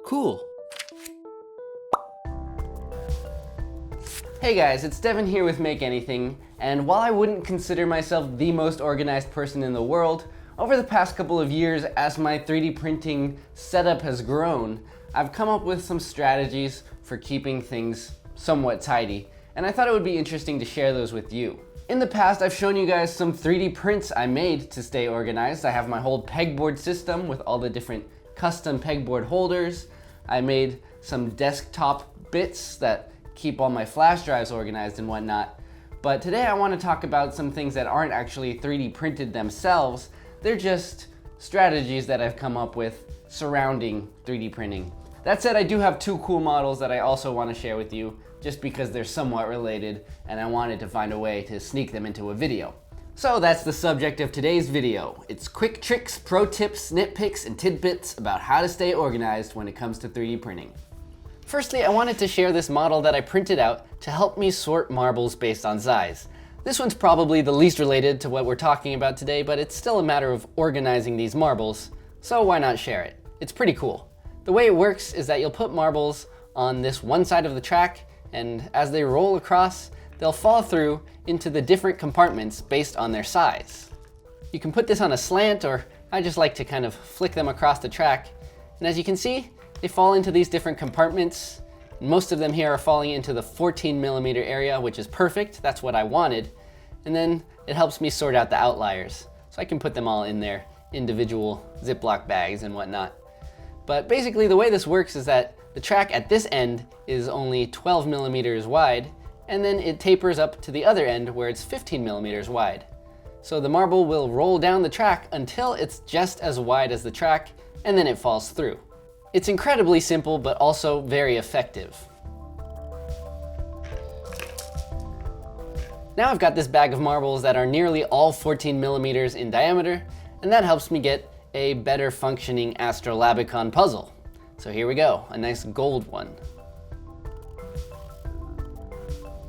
Cool. Hey guys, it's Devin here with Make Anything, and while I wouldn't consider myself the most organized person in the world, over the past couple of years as my 3D printing setup has grown, I've come up with some strategies for keeping things somewhat tidy, and I thought it would be interesting to share those with you. In the past, I've shown you guys some 3D prints I made to stay organized. I have my whole pegboard system with all the different custom pegboard holders. I made some desktop bits that keep all my flash drives organized and whatnot. But today I want to talk about some things that aren't actually 3D printed themselves. They're just strategies that I've come up with surrounding 3D printing. That said, I do have two cool models that I also want to share with you, just because they're somewhat related and I wanted to find a way to sneak them into a video. So that's the subject of today's video. It's quick tricks, pro tips, nitpicks, and tidbits about how to stay organized when it comes to 3D printing. Firstly, I wanted to share this model that I printed out to help me sort marbles based on size. This one's probably the least related to what we're talking about today, but it's still a matter of organizing these marbles, so why not share it? It's pretty cool. The way it works is that you'll put marbles on this one side of the track, and as they roll across, they'll fall through into the different compartments based on their size. You can put this on a slant, or I just like to kind of flick them across the track. And as you can see, they fall into these different compartments. Most of them here are falling into the 14mm area, which is perfect. That's what I wanted. And then it helps me sort out the outliers. So I can put them all in their individual Ziploc bags and whatnot. But basically the way this works is that the track at this end is only 12mm wide, and then it tapers up to the other end where it's 15mm wide. So the marble will roll down the track until it's just as wide as the track, and then it falls through. It's incredibly simple, but also very effective. Now I've got this bag of marbles that are nearly all 14mm in diameter, and that helps me get a better functioning Astrolabicon puzzle. So here we go, a nice gold one.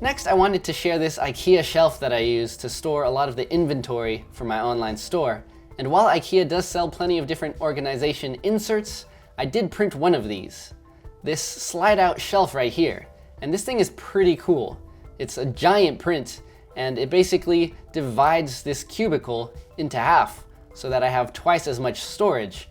Next, I wanted to share this IKEA shelf that I use to store a lot of the inventory for my online store. And while IKEA does sell plenty of different organization inserts, I did print one of these. This slide out shelf right here. And this thing is pretty cool. It's a giant print, and it basically divides this cubicle into half so that I have twice as much storage.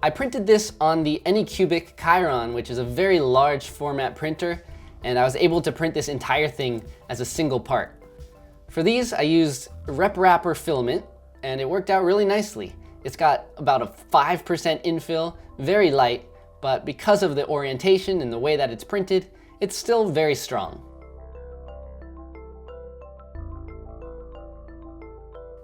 I printed this on the Anycubic Chiron, which is a very large format printer, and I was able to print this entire thing as a single part. For these, I used Rep Wrapper Filament, and it worked out really nicely. It's got about a 5% infill, very light, but because of the orientation and the way that it's printed, it's still very strong.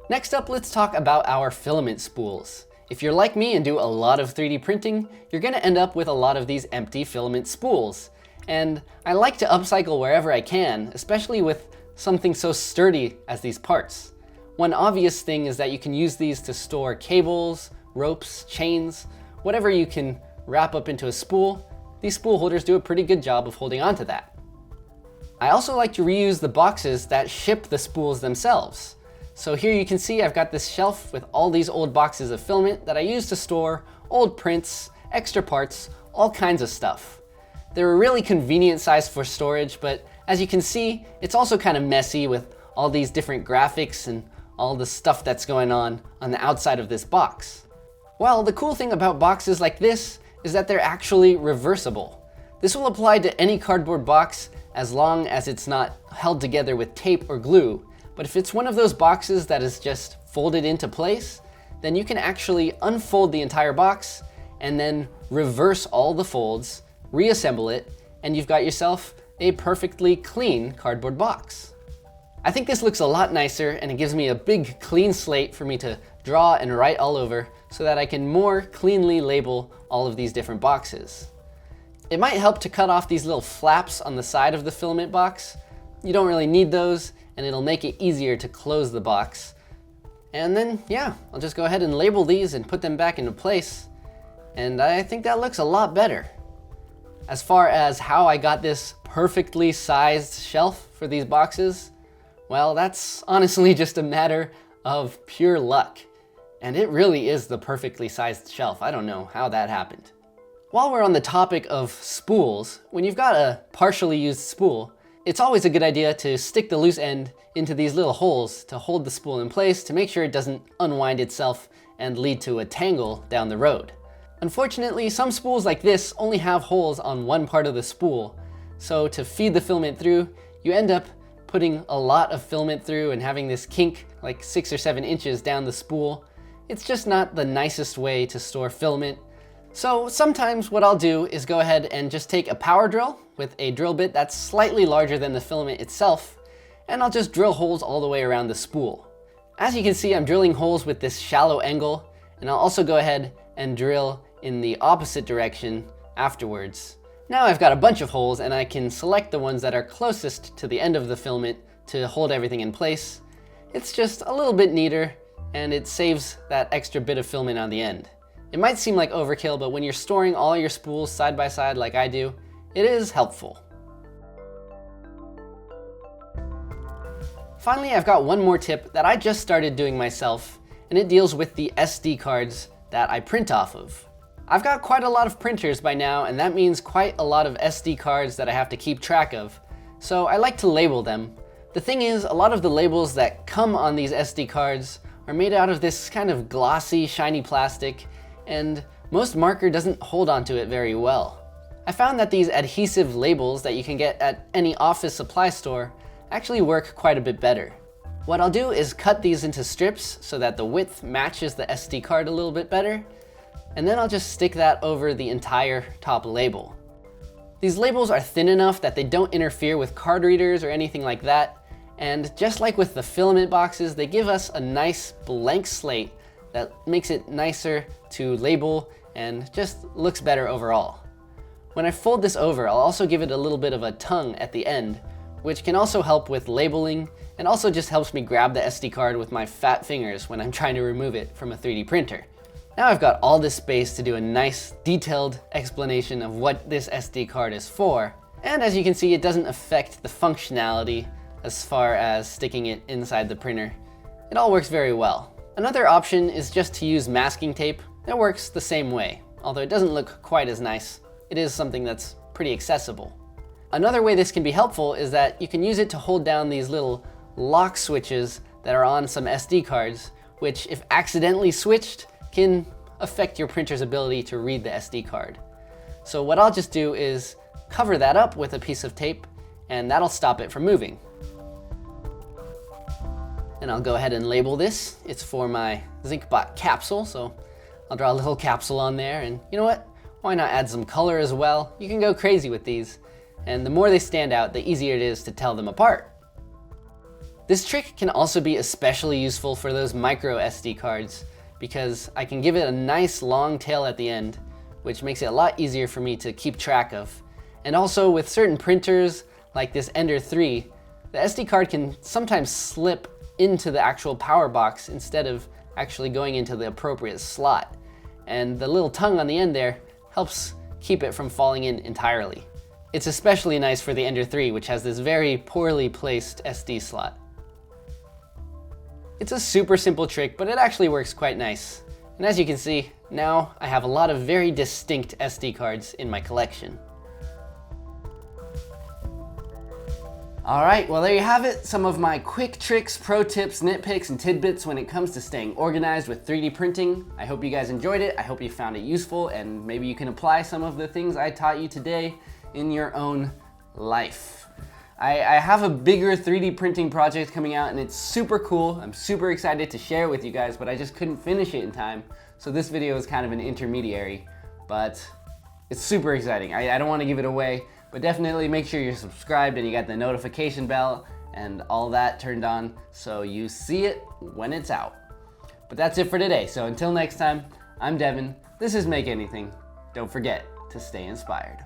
Next up, let's talk about our filament spools. If you're like me and do a lot of 3D printing, you're gonna end up with a lot of these empty filament spools. And I like to upcycle wherever I can, especially with something so sturdy as these parts. One obvious thing is that you can use these to store cables, ropes, chains, whatever you can wrap up into a spool. These spool holders do a pretty good job of holding onto that. I also like to reuse the boxes that ship the spools themselves. So here you can see I've got this shelf with all these old boxes of filament that I use to store old prints, extra parts, all kinds of stuff. They're a really convenient size for storage, but as you can see, it's also kind of messy with all these different graphics and all the stuff that's going on the outside of this box. Well, the cool thing about boxes like this is that they're actually reversible. This will apply to any cardboard box as long as it's not held together with tape or glue. But if it's one of those boxes that is just folded into place, then you can actually unfold the entire box and then reverse all the folds, reassemble it, and you've got yourself a perfectly clean cardboard box. I think this looks a lot nicer, and it gives me a big clean slate for me to draw and write all over so that I can more cleanly label all of these different boxes. It might help to cut off these little flaps on the side of the filament box. You don't really need those, and it'll make it easier to close the box. And then, yeah, I'll just go ahead and label these and put them back into place. And I think that looks a lot better. As far as how I got this perfectly sized shelf for these boxes, well, that's honestly just a matter of pure luck. And it really is the perfectly sized shelf. I don't know how that happened. While we're on the topic of spools, when you've got a partially used spool, it's always a good idea to stick the loose end into these little holes to hold the spool in place to make sure it doesn't unwind itself and lead to a tangle down the road. Unfortunately, some spools like this only have holes on one part of the spool, so to feed the filament through, you end up putting a lot of filament through and having this kink like 6 or 7 inches down the spool. It's just not the nicest way to store filament. So sometimes what I'll do is go ahead and just take a power drill with a drill bit that's slightly larger than the filament itself, and I'll just drill holes all the way around the spool. As you can see, I'm drilling holes with this shallow angle, and I'll also go ahead and drill in the opposite direction afterwards. Now I've got a bunch of holes, and I can select the ones that are closest to the end of the filament to hold everything in place. It's just a little bit neater, and it saves that extra bit of filament on the end. It might seem like overkill, but when you're storing all your spools side by side like I do, it is helpful. Finally, I've got one more tip that I just started doing myself, and it deals with the SD cards that I print off of. I've got quite a lot of printers by now, and that means quite a lot of SD cards that I have to keep track of, so I like to label them. The thing is, a lot of the labels that come on these SD cards are made out of this kind of glossy, shiny plastic, and most marker doesn't hold onto it very well. I found that these adhesive labels that you can get at any office supply store actually work quite a bit better. What I'll do is cut these into strips so that the width matches the SD card a little bit better, and then I'll just stick that over the entire top label. These labels are thin enough that they don't interfere with card readers or anything like that, and just like with the filament boxes, they give us a nice blank slate that makes it nicer to label and just looks better overall. When I fold this over, I'll also give it a little bit of a tongue at the end, which can also help with labeling and also just helps me grab the SD card with my fat fingers when I'm trying to remove it from a 3D printer. Now I've got all this space to do a nice detailed explanation of what this SD card is for, and as you can see, it doesn't affect the functionality as far as sticking it inside the printer. It all works very well. Another option is just to use masking tape. It works the same way, although it doesn't look quite as nice. It is something that's pretty accessible. Another way this can be helpful is that you can use it to hold down these little lock switches that are on some SD cards, which if accidentally switched can affect your printer's ability to read the SD card. So what I'll just do is cover that up with a piece of tape, and that'll stop it from moving. And I'll go ahead and label this. It's for my ZincBot capsule, so I'll draw a little capsule on there, and you know what? Why not add some color as well? You can go crazy with these, and the more they stand out, the easier it is to tell them apart. This trick can also be especially useful for those micro SD cards, because I can give it a nice long tail at the end, which makes it a lot easier for me to keep track of. And also with certain printers, like this Ender 3, the SD card can sometimes slip into the actual power box instead of actually going into the appropriate slot. And the little tongue on the end there helps keep it from falling in entirely. It's especially nice for the Ender 3, which has this very poorly placed SD slot. It's a super simple trick, but it actually works quite nice. And as you can see, now I have a lot of very distinct SD cards in my collection. All right, well there you have it. Some of my quick tricks, pro tips, nitpicks, and tidbits when it comes to staying organized with 3D printing. I hope you guys enjoyed it. I hope you found it useful, and maybe you can apply some of the things I taught you today in your own life. I have a bigger 3D printing project coming out, and it's super cool. I'm super excited to share it with you guys, but I just couldn't finish it in time. So this video is kind of an intermediary, but it's super exciting. I don't want to give it away. But definitely make sure you're subscribed and you got the notification bell and all that turned on so you see it when it's out. But that's it for today. So until next time, I'm Devin. This is Make Anything. Don't forget to stay inspired.